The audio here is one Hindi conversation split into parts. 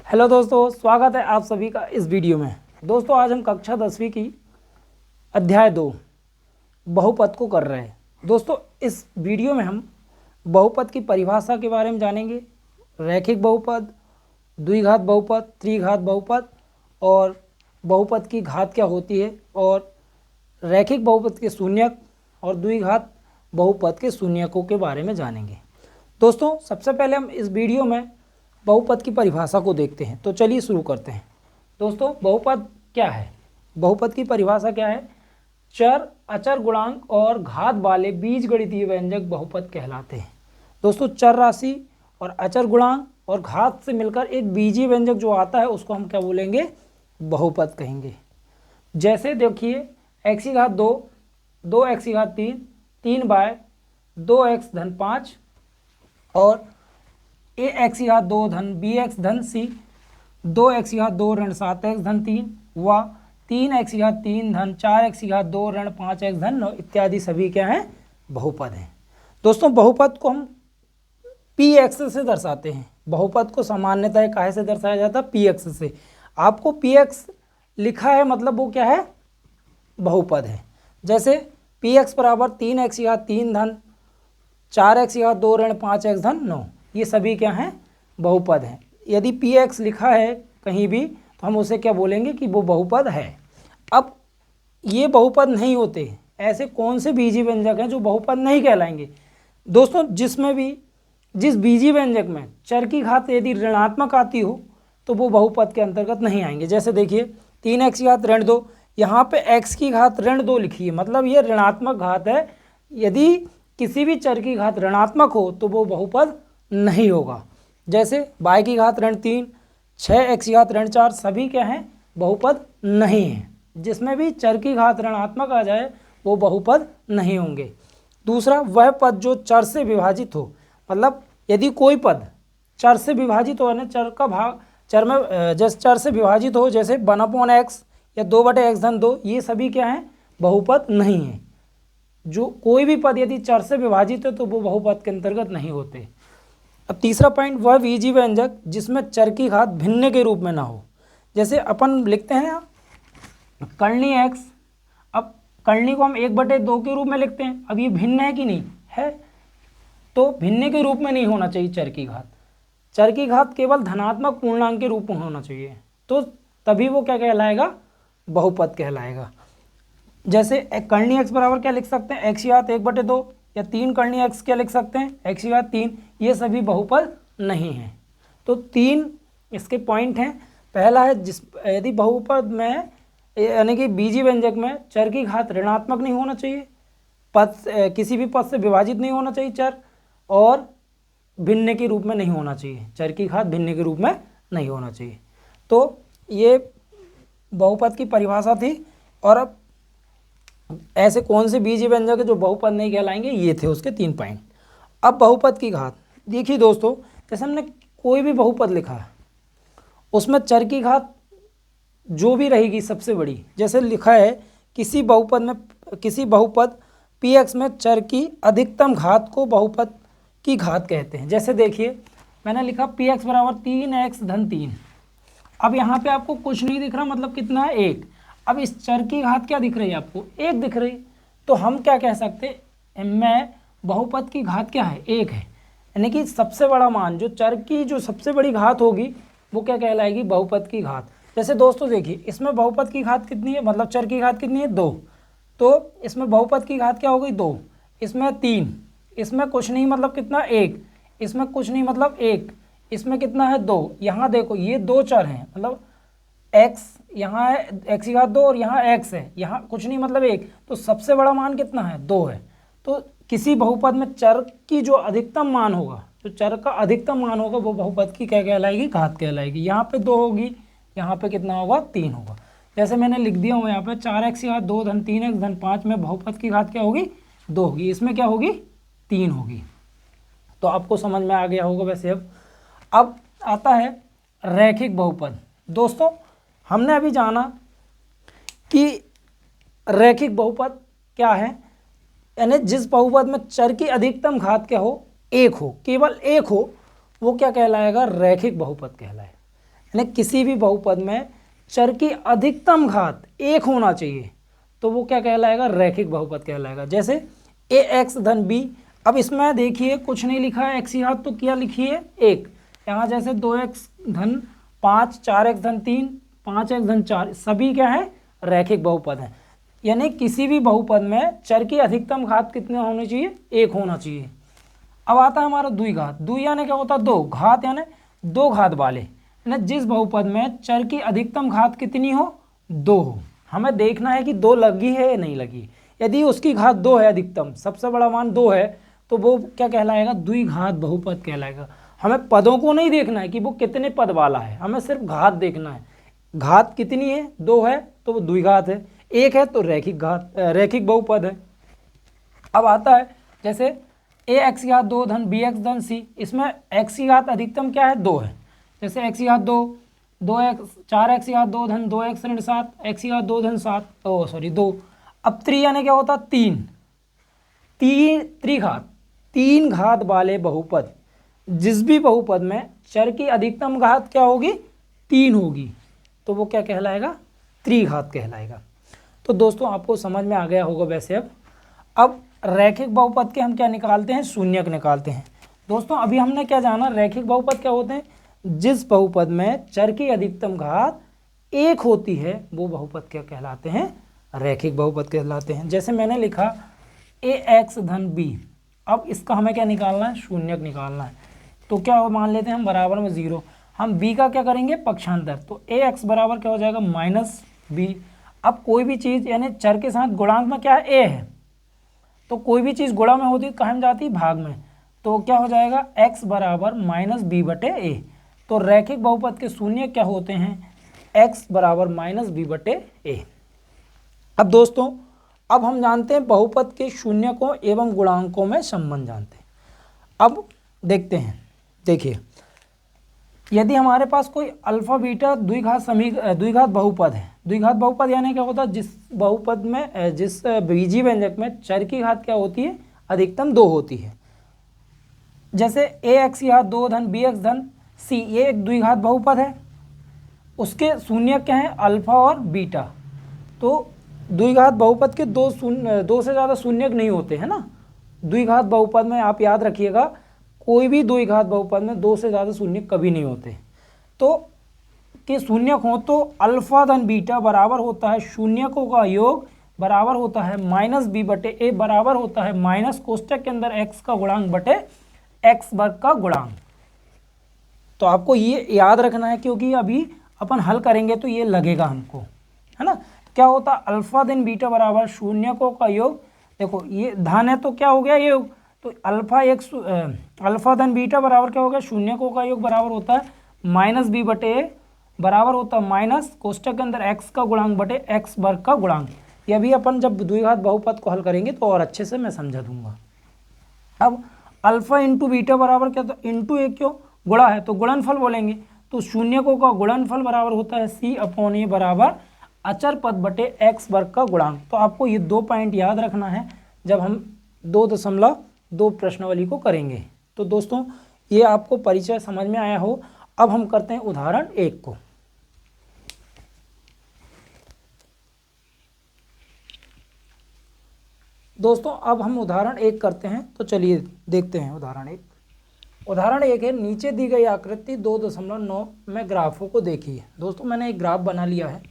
हेलो दोस्तों, स्वागत है आप सभी का इस वीडियो में। दोस्तों आज हम कक्षा 10वीं की अध्याय 2 बहुपद को कर रहे हैं। दोस्तों इस वीडियो में हम बहुपद की परिभाषा के बारे में जानेंगे, रैखिक बहुपद, द्विघात बहुपद, त्रिघात बहुपद और बहुपद की घात क्या होती है, और रैखिक बहुपद के शून्यक और द्विघात बहुपद के शून्यकों के बारे में जानेंगे। दोस्तों सबसे पहले हम इस वीडियो में बहुपद की परिभाषा को देखते हैं, तो चलिए शुरू करते हैं। दोस्तों बहुपद क्या है? बहुपद की परिभाषा क्या है? चर, अचर गुणांक और घात वाले बीजगणितीय व्यंजक बहुपद कहलाते हैं। दोस्तों चर राशि और अचर गुणांक और घात से मिलकर एक बीजीय व्यंजक जो आता है उसको हम क्या बोलेंगे? बहुपद कहेंगे। जैसे देखिए एक्स की घात 2, 2x की घात 3, 3/2x धन 5 और ए एक्स की घात 2 धन बी एक्स धन सी, 2x की घात 2 ऋण 7x धन 3 व 3x की घात 3 धन 4x की घात 2 ऋण 5x धन 9 इत्यादि सभी क्या हैं? बहुपद हैं। दोस्तों बहुपद को हम पी एक्स से दर्शाते हैं। बहुपद को सामान्यतः काहे से दर्शाया जाता है? पी एक्स से। आपको पी एक्स लिखा है मतलब वो क्या है? बहुपद है। जैसे पी एक्स बराबर 3x की घात 3 धन 4x की घात 2 ऋण 5x धन 9, ये सभी क्या हैं? बहुपद हैं। यदि पी एक्स लिखा है कहीं भी तो हम उसे क्या बोलेंगे कि वो बहुपद है। अब ये बहुपद नहीं होते, ऐसे कौन से बीजीय व्यंजक हैं जो बहुपद नहीं कहलाएंगे? दोस्तों जिस बीजीय व्यंजक में चर की घात यदि ऋणात्मक आती हो तो वो बहुपद के अंतर्गत नहीं आएंगे। जैसे देखिए 3x की घात ऋण 2, यहाँ पे x की घात ऋण 2 लिखी है, मतलब ये ऋणात्मक घात है। यदि किसी भी चर की घात ऋणात्मक हो तो वो बहुपद नहीं होगा। जैसे y की घात ऋण 3, 6x की घात ऋण 4 सभी क्या हैं? बहुपद नहीं हैं। जिसमें भी चर की घात ऋणात्मक आ जाए वो बहुपद नहीं होंगे। दूसरा, वह पद जो चर से विभाजित हो, मतलब यदि कोई पद चर से विभाजित हो, यानी चर का भाग चर में जैसे चर से विभाजित हो, जैसे 1/x या 2/x धन 2, ये सभी क्या हैं? बहुपद नहीं है। जो कोई भी पद यदि चर से विभाजित है तो वो बहुपद के अंतर्गत नहीं होते। अब तीसरा पॉइंट, वह बीजीय व्यंजक जिसमें चर की घात भिन्न के रूप में ना हो। जैसे अपन लिखते हैं कर्णी x, अब कर्णी को हम 1/2 के रूप में लिखते हैं। अब ये भिन्न है कि नहीं है? तो भिन्न के रूप में नहीं होना चाहिए चर की घात। चर की घात केवल धनात्मक पूर्णांक के रूप में होना चाहिए, तो तभी वो क्या कहलाएगा? बहुपद कहलाएगा। जैसे कर्णी x बराबर क्या लिख सकते हैं? x की घात 1/2 या 3 कर्णी x क्या लिख सकते हैं? x की घात 3, ये सभी बहुपद नहीं हैं। तो 3 इसके पॉइंट हैं। पहला है यदि बहुपद में यानी कि बीजीय व्यंजक में चर की घात ऋणात्मक नहीं होना चाहिए, पद किसी भी पद से विभाजित नहीं होना चाहिए चर, और भिन्न के रूप में नहीं होना चाहिए। चर की घात भिन्न के रूप में नहीं होना चाहिए। तो ये बहुपद की परिभाषा थी। और अब ऐसे कौन से बीजीय व्यंजक है जो बहुपद नहीं कहलाएंगे, ये थे उसके 3 पॉइंट। अब बहुपद की घात देखिए दोस्तों, जैसे हमने कोई भी बहुपद लिखा उसमें चर की घात जो भी रहेगी सबसे बड़ी, जैसे लिखा है किसी बहुपद पी एक्स में चर की अधिकतम घात को बहुपद की घात कहते हैं। जैसे देखिए मैंने लिखा पी एक्स बराबर 3x धन 3। अब यहाँ पे आपको कुछ नहीं दिख रहा, मतलब कितना है? 1। अब इस चर की घात क्या दिख रही है आपको? 1 दिख रही। तो हम क्या कह सकते हैं? मैं बहुपद की घात क्या है? 1 है। यानी कि सबसे बड़ा मान जो चर की जो सबसे बड़ी घात होगी वो क्या कहलाएगी? बहुपद की घात। जैसे दोस्तों देखिए इसमें बहुपद की घात कितनी है, मतलब चर की घात कितनी है? 2। तो इसमें बहुपद की घात क्या हो गई? 2। इसमें 3, इसमें कुछ नहीं मतलब कितना? 1। इसमें कुछ नहीं मतलब 1। इसमें कितना है? 2। यहाँ देखो ये 2 चर हैं, मतलब x यहाँ है x की घात 2 और यहाँ x है, यहाँ कुछ नहीं मतलब 1। तो सबसे बड़ा मान कितना है? 2 है। तो किसी बहुपद में चर की जो अधिकतम मान होगा, जो चर का अधिकतम मान होगा वो बहुपद की क्या कहलाएगी? घात कहलाएगी। यहाँ पे 2 होगी, यहाँ पे कितना होगा? 3 होगा। जैसे मैंने लिख दिया हूँ यहाँ पे 4x की घात 2 धन 3x धन 5 में बहुपद की घात क्या होगी? 2 होगी। इसमें क्या होगी? 3 होगी। तो आपको समझ में आ गया होगा वैसे। अब आता है रैखिक बहुपद। दोस्तों हमने अभी जाना कि रैखिक बहुपद क्या है, यानी जिस बहुपद में चर की अधिकतम घात क्या हो? 1 हो, केवल 1 हो, वो क्या कहलाएगा? रैखिक बहुपद कहलाए। यानी किसी भी बहुपद में चर की अधिकतम घात एक होना चाहिए, तो वो क्या कहलाएगा, रैखिक बहुपद कहलाएगा। जैसे ए एक्स धन बी, अब इसमें देखिए कुछ नहीं लिखा है एक्स की घात, तो क्या लिखिए एक। यहाँ जैसे 2x धन 5, 4x धन 3, 5x धन 4, सभी क्या है, रैखिक बहुपद हैं। यानी किसी भी बहुपद में चर की अधिकतम घात कितने होनी चाहिए, एक होना चाहिए। अब आता है हमारा द्विघात। द्वि यानी क्या होता है, दो, घात यानी दो घात वाले, यानी जिस बहुपद में चर की अधिकतम घात कितनी हो, दो हो। हमें देखना है कि दो लगी है या नहीं लगी। यदि उसकी घात दो है, अधिकतम सबसे बड़ा मान दो है, तो वो क्या कहलाएगा, द्विघात बहुपद कहलाएगा। हमें पदों को नहीं देखना है कि वो कितने पद वाला है, हमें सिर्फ घात देखना है। घात कितनी है, दो है तो वो द्विघात है, एक है तो रैखिक बहुपद है। अब आता है जैसे ए एक्स की घात 2 धन बी एक्स धन सी, इसमें एक्स की घात अधिकतम क्या है, 2 है। जैसे एक्स की घात 2, 2x, 4x की घात 2 धन 2x ऋण 7, एक्स की घात 2 धन 7, 2। अब त्रि यानी क्या होता, तीन, त्रिघात, तीन घात वाले बहुपद, जिस भी बहुपद में चर की अधिकतम घात क्या होगी, तीन होगी, तो वो क्या कहलाएगा, त्रिघात कहलाएगा। तो दोस्तों आपको समझ में आ गया होगा वैसे। अब रैखिक बहुपद के हम क्या निकालते हैं, शून्यक निकालते हैं। दोस्तों अभी हमने क्या जाना, रैखिक बहुपद क्या होते हैं, जिस बहुपद में चर की अधिकतम घात एक होती है वो बहुपद क्या कहलाते हैं, रैखिक बहुपद कहलाते हैं। जैसे मैंने लिखा ए एक्स धन बी, अब इसका हमें क्या निकालना है, शून्यक निकालना है। तो क्या मान लेते हैं हम, बराबर में 0, हम बी का क्या करेंगे, पक्षांतर, तो ए एक्स बराबर क्या हो जाएगा, माइनस बी। अब कोई भी चीज़ यानी चर के साथ गुणांक में क्या है, ए है, तो कोई भी चीज़ गुणा में होती है कहाँ में जाती है, भाग में, तो क्या हो जाएगा, x बराबर माइनस बी बटे ए। तो रैखिक बहुपद के शून्य क्या होते हैं, x बराबर माइनस बी बटे ए। अब दोस्तों अब हम जानते हैं बहुपद के शून्यकों एवं गुणांकों में संबंध जानते हैं। अब देखते हैं, देखिए यदि हमारे पास कोई अल्फा बीटा द्विघात बहुपद है, द्विघात बहुपद यानी क्या होता है, जिस बहुपद में जिस बीजीय व्यंजक में चर की घात क्या होती है, अधिकतम 2 होती है। जैसे ए एक्स की घात 2 धन बी एक्स धन सी, ये एक द्विघात बहुपद है, उसके शून्यक क्या है, अल्फा और बीटा। तो द्विघात बहुपद के दो से ज़्यादा शून्यक नहीं होते हैं ना। द्विघात बहुपद में आप याद रखिएगा, कोई भी द्विघात बहुपद में 2 से ज़्यादा शून्यक कभी नहीं होते। तो के शून्यक हो तो अल्फा धन बीटा बराबर होता है शून्यकों का योग बराबर होता है माइनस बी बटे ए, बराबर होता है माइनस कोष्टक के अंदर एक्स का गुणांक बटे एक्स वर्ग का गुणांक। तो आपको ये याद रखना है, क्योंकि अभी अपन हल करेंगे तो ये लगेगा हमको, है ना। क्या होता है, अल्फा धन बीटा बराबर शून्यकों का योग, देखो ये धन है तो क्या हो गया ये योग, तो अल्फा धन बीटा बराबर क्या हो गया, शून्यकों का योग बराबर होता है माइनस बी बटे ए, बराबर होता है माइनस कोष्टक के अंदर एक्स का गुणांक बटे एक्स वर्ग का गुणांक। ये भी अपन जब द्विघात बहुपद को हल करेंगे तो और अच्छे से मैं समझा दूंगा। अब अल्फा इंटू बीटा बराबर क्या, तो इंटू एक क्यों, गुणा है तो गुणनफल बोलेंगे, तो शून्यकों का गुणनफल बराबर होता है सी अपॉन ए बराबर अचर पद बटे एक्स वर्ग का गुणांक। तो आपको ये 2 पॉइंट याद रखना है जब हम 2.2 प्रश्नावली को करेंगे। तो दोस्तों ये आपको परिचय समझ में आया हो। अब हम करते हैं उदाहरण 1 को। दोस्तों अब हम उदाहरण 1 करते हैं, तो चलिए देखते हैं उदाहरण 1। उदाहरण 1 है, नीचे दी गई आकृति 2.9 में ग्राफों को देखिए। दोस्तों मैंने एक ग्राफ बना लिया है,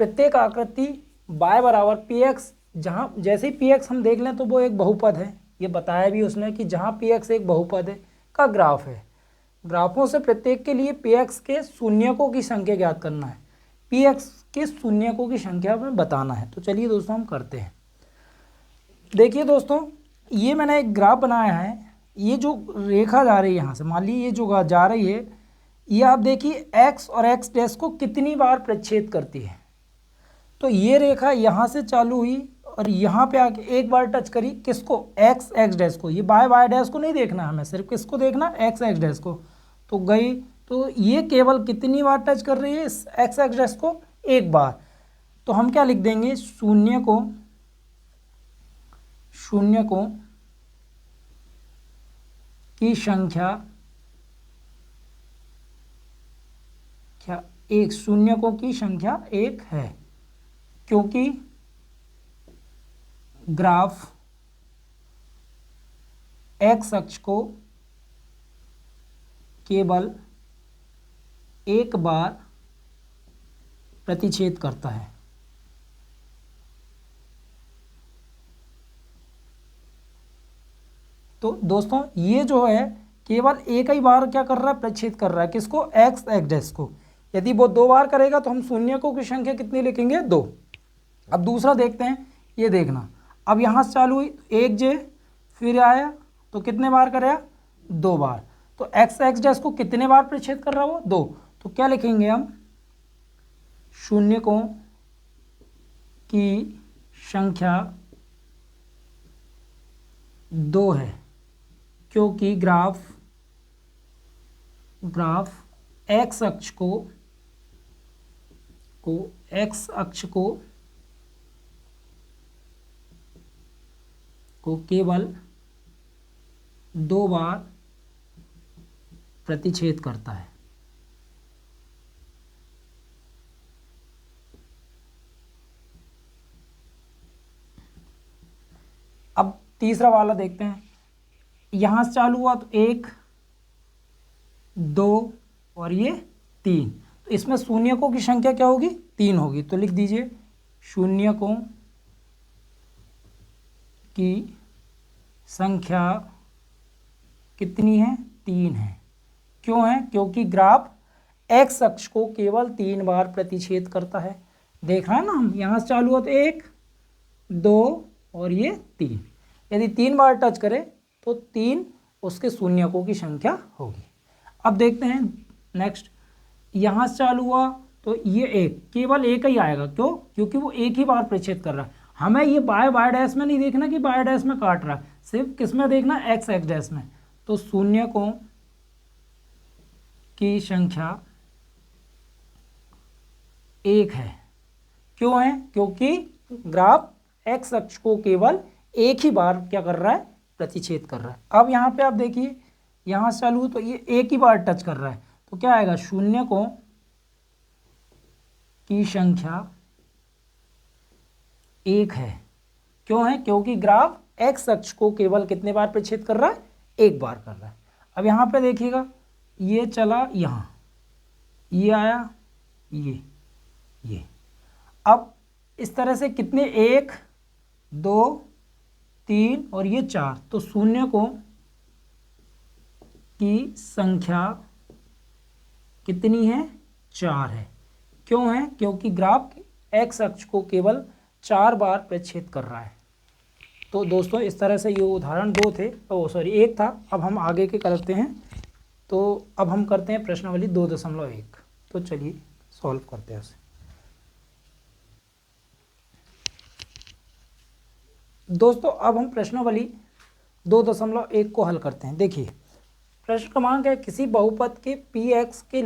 प्रत्येक आकृति y बराबर पी एक्स, जहाँ जैसे ही पी एक्स हम देख लें तो वो एक बहुपद है, ये बताया भी उसने कि जहाँ पी एक्स एक बहुपद है का ग्राफ है। ग्राफों से प्रत्येक के लिए पी एक्स के शून्यकों की संख्या ज्ञात करना है, पी एक्स के शून्यकों की संख्या हमें बताना है। तो चलिए दोस्तों हम करते हैं। देखिए दोस्तों ये मैंने एक ग्राफ बनाया है, ये जो रेखा जा रही है यहाँ से, मान लीजिए ये जो जा रही है, ये आप देखिए x और x डैश को कितनी बार प्रच्छेद करती है। तो ये रेखा यहाँ से चालू हुई और यहाँ पे आके एक बार टच करी, किसको, x x डैश को। ये y डैश को नहीं देखना हमें, सिर्फ किसको देखना, x x डैश को। तो गई, तो ये केवल कितनी बार टच कर रही है इस x x डैश को, एक बार। तो हम क्या लिख देंगे, शून्यकों की संख्या संख्या एक, शून्यकों की संख्या एक है, क्योंकि ग्राफ एक्स अक्ष को केवल एक बार प्रतिच्छेद करता है। तो दोस्तों ये जो है केवल एक ही बार क्या कर रहा है, प्रतिच्छेद कर रहा है, किसको, एक्स एक्स को। यदि वो दो बार करेगा तो हम शून्यकों की संख्या कितनी लिखेंगे, दो। अब दूसरा देखते हैं, ये देखना, अब यहाँ से चालू हुई एक जे, फिर आया तो कितने बार करेगा, दो बार। तो एक्स एक्स को कितने बार प्रतिच्छेद कर रहा है वो, दो। तो क्या लिखेंगे हम, शून्यकों की संख्या दो है, क्योंकि ग्राफ एक्स अक्ष को एक्स अक्ष को केवल दो बार प्रतिच्छेद करता है। अब तीसरा वाला देखते हैं, यहां से चालू हुआ तो एक, दो और ये तीन। तो इसमें शून्यकों की संख्या क्या होगी, तीन होगी। तो लिख दीजिए शून्यकों की संख्या कितनी है, तीन है। क्यों है, क्योंकि ग्राफ एक्स अक्ष को केवल तीन बार प्रतिच्छेद करता है। देख रहे हैं ना हम, यहाँ से चालू हो तो एक, दो और ये तीन। यदि तीन बार टच करे तो तीन उसके शून्यकों की संख्या होगी। अब देखते हैं नेक्स्ट, यहाँ से चालू हुआ तो ये एक, केवल एक ही आएगा। क्यों, क्योंकि वो एक ही बार प्रतिच्छेद कर रहा है। हमें ये बाय डैश में नहीं देखना कि बाय डैश में काट रहा है, सिर्फ किस में देखना, एक्स एक्स डैश में। तो शून्यकों की संख्या एक है। क्यों है, क्योंकि ग्राफ एक्स अक्ष को केवल एक ही बार क्या कर रहा है, प्रतिच्छेद कर रहा है। अब यहाँ पे आप देखिए, यहाँ से चालू तो ये एक ही बार टच कर रहा है, तो क्या आएगा, शून्यकों की संख्या एक है। क्यों है, क्योंकि ग्राफ एक्स अक्ष को केवल कितने बार प्रतिच्छेद कर रहा है, एक बार कर रहा है। अब यहाँ पे देखिएगा, ये चला यहाँ, ये आया, ये। अब इस तरह से कितने, एक, दो, तीन और ये चार। तो शून्यकों की संख्या कितनी है, चार है। क्यों है, क्योंकि ग्राफ एक्स अक्ष को केवल चार बार प्रतिच्छेद कर रहा है। तो दोस्तों इस तरह से ये उदाहरण दो थे, एक था। अब हम आगे के करते हैं। तो अब हम करते हैं प्रश्नावली 2.1। तो चलिए सॉल्व करते हैं उसे। दोस्तों अब हम प्रश्नावली 2.1 को हल करते हैं। देखिए प्रश्न क्रमांक है, किसी बहुपद के px के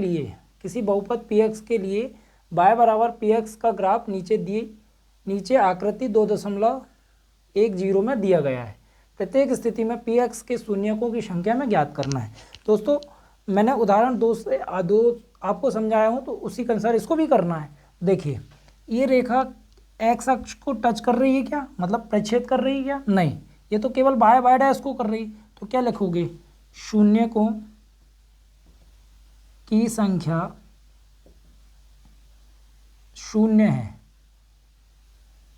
लिए y बराबर px का ग्राफ नीचे आकृति 2.10 में दिया गया है। प्रत्येक स्थिति में px के शून्यकों की संख्या में ज्ञात करना है। दोस्तों मैंने उदाहरण दो आपको समझाया हूँ, तो उसी के अनुसार इसको भी करना है। देखिए ये रेखा एक्स अक्ष को टच कर रही है क्या, मतलब प्रतिच्छेद कर रही है क्या, नहीं, ये तो केवल बाय डैश को कर रही है। तो क्या लिखोगे, शून्यकों की संख्या शून्य है,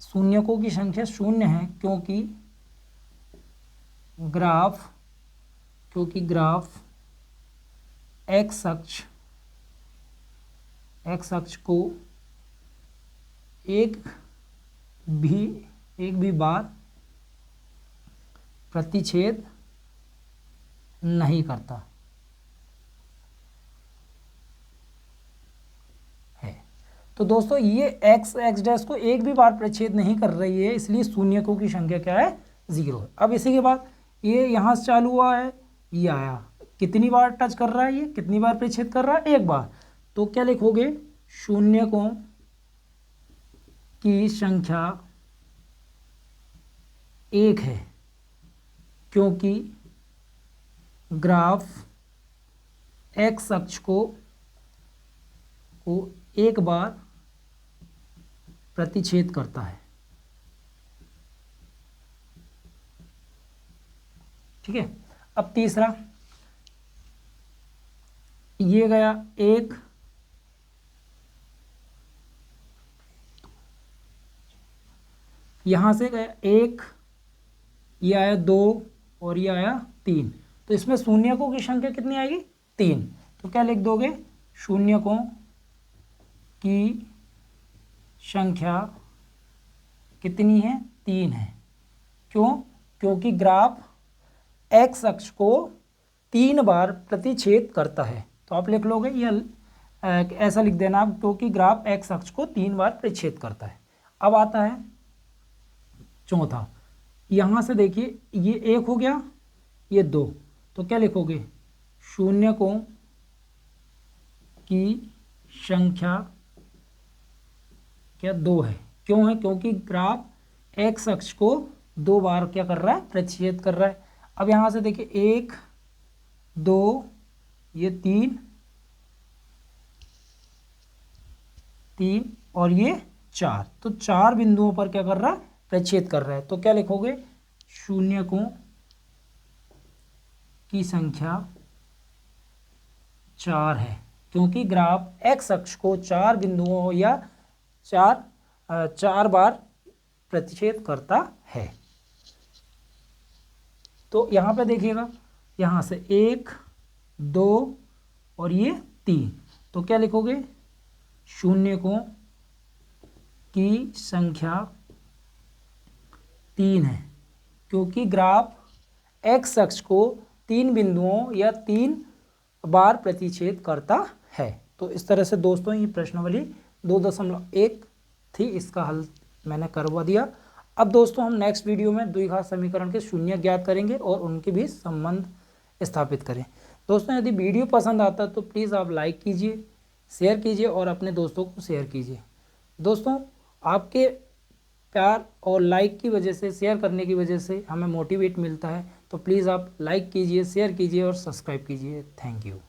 शून्यकों की संख्या शून्य है, क्योंकि ग्राफ एक्स अक्ष को एक भी बार प्रतिच्छेद नहीं करता है। तो दोस्तों ये एक्स डैश को एक भी बार प्रतिच्छेद नहीं कर रही है, इसलिए शून्यकों की संख्या क्या है, 0 है। अब इसी के बाद ये यहाँ से चालू हुआ है, ये आया, कितनी बार टच कर रहा है, ये कितनी बार प्रतिच्छेद कर रहा है, एक बार। तो क्या लिखोगे, शून्यकों की संख्या एक है, क्योंकि ग्राफ एक्स अक्ष को को एक बार प्रतिच्छेद करता है। ठीक है। अब तीसरा, ये गया 1, यहाँ से गया 1, ये आया 2 और ये आया 3। तो इसमें शून्यकों की संख्या कितनी आएगी? 3। तो क्या लिख दोगे? शून्यकों की संख्या कितनी है? 3 है। क्यों? क्योंकि ग्राफ एक्स अक्ष को 3 बार प्रतिच्छेद करता है। तो आप लिख लोगे या ऐसा लिख देना आप, क्योंकि ग्राफ एक्स अक्ष को 3 बार प्रतिच्छेद करता है। अब आता है चौथा, यहाँ से देखिए ये 1 हो गया, ये 2। तो क्या लिखोगे? शून्यकों की संख्या क्या 2 है। क्यों है? क्योंकि ग्राफ एक्स अक्ष को 2 बार क्या कर रहा है? प्रतिच्छेद कर रहा है। अब यहाँ से देखिए 1, 2, ये 3 और ये 4। तो 4 बिंदुओं पर क्या कर रहा है? प्रतिच्छेद कर रहा है। तो क्या लिखोगे? शून्यकों की संख्या 4 है, क्योंकि ग्राफ एक्स अक्ष को 4 बिंदुओं या 4 बार प्रतिच्छेद करता है। तो यहाँ पे देखिएगा, यहाँ से 1, 2 और ये 3। तो क्या लिखोगे? शून्यकों की संख्या 3 है, क्योंकि ग्राफ एक्स अक्ष को 3 बिंदुओं या 3 बार प्रतिच्छेद करता है। तो इस तरह से दोस्तों ये प्रश्नावली 2.1 थी, इसका हल मैंने करवा दिया। अब दोस्तों हम नेक्स्ट वीडियो में द्विघात समीकरण के शून्य ज्ञात करेंगे और उनके बीच संबंध स्थापित करें। दोस्तों यदि वीडियो पसंद आता तो प्लीज़ आप लाइक कीजिए, शेयर कीजिए और अपने दोस्तों को शेयर कीजिए। दोस्तों आपके प्यार और लाइक की वजह से, शेयर करने की वजह से हमें मोटिवेट मिलता है। तो प्लीज़ आप लाइक कीजिए, शेयर कीजिए और सब्सक्राइब कीजिए। Thank you.